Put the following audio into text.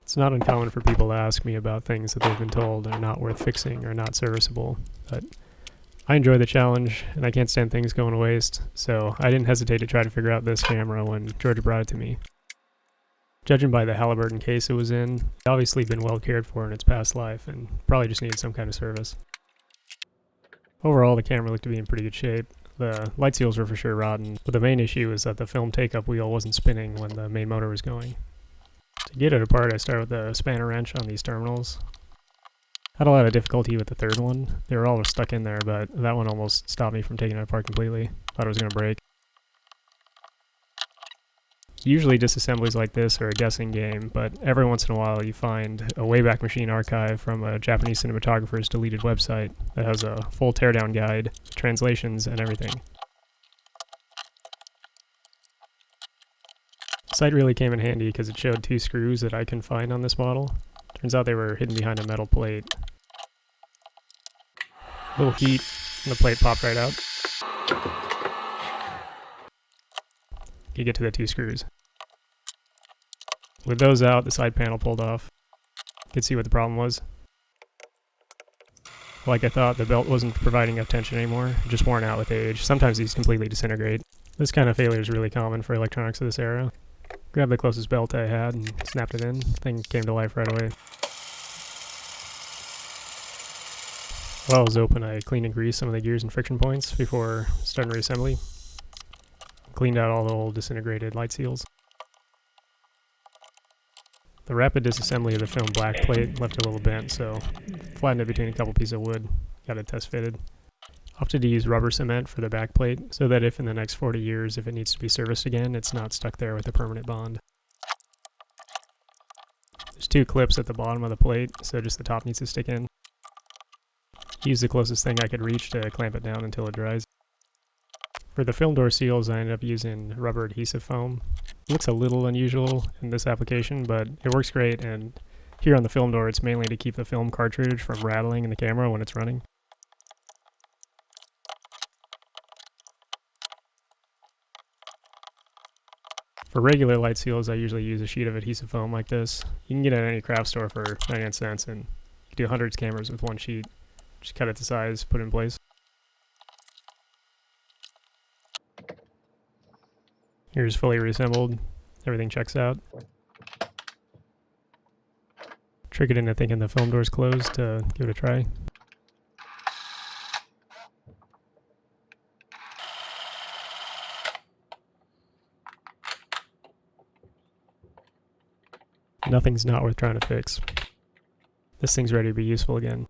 It's not uncommon for people to ask me about things that they've been told are not worth fixing or not serviceable, but I enjoy the challenge and I can't stand things going to waste, so I didn't hesitate to try to figure out this camera when Georgia brought it to me. Judging by the Halliburton case it was in, it's obviously been well cared for in its past life and probably just needed some kind of service. Overall, the camera looked to be in pretty good shape. The light seals were for sure rotten, but the main issue is that the film take-up wheel wasn't spinning when the main motor was going. To get it apart, I started with a spanner wrench on these terminals. Had a lot of difficulty with the third one. They were all stuck in there, but that one almost stopped me from taking it apart completely. Thought it was going to break. Usually disassemblies like this are a guessing game, but every once in a while you find a Wayback Machine archive from a Japanese cinematographer's deleted website that has a full teardown guide, translations, and everything. The site really came in handy because it showed 2 screws that I couldn't find on this model. Turns out they were hidden behind a metal plate. A little heat, and the plate popped right out. You get to the 2 screws. With those out, the side panel pulled off. You could see what the problem was. Like I thought, the belt wasn't providing enough tension anymore, just worn out with age. Sometimes these completely disintegrate. This kind of failure is really common for electronics of this era. Grabbed the closest belt I had and snapped it in. Thing came to life right away. While it was open, I cleaned and greased some of the gears and friction points before starting reassembly. Cleaned out all the old disintegrated light seals. The rapid disassembly of the film black plate left it a little bent, so flattened it between a couple pieces of wood. Got it test fitted. Opted to use rubber cement for the back plate, so that if in the next 40 years, if it needs to be serviced again, it's not stuck there with a permanent bond. There's 2 clips at the bottom of the plate, so just the top needs to stick in. Use the closest thing I could reach to clamp it down until it dries. For the film door seals, I ended up using rubber adhesive foam. It looks a little unusual in this application, but it works great, and here on the film door, it's mainly to keep the film cartridge from rattling in the camera when it's running. For regular light seals, I usually use a sheet of adhesive foam like this. You can get it at any craft store for 99 cents, and you can do hundreds of cameras with one sheet. Just cut it to size, put it in place. Here's fully reassembled. Everything checks out. Trick it into thinking the film door's closed to give it a try. Nothing's not worth trying to fix. This thing's ready to be useful again.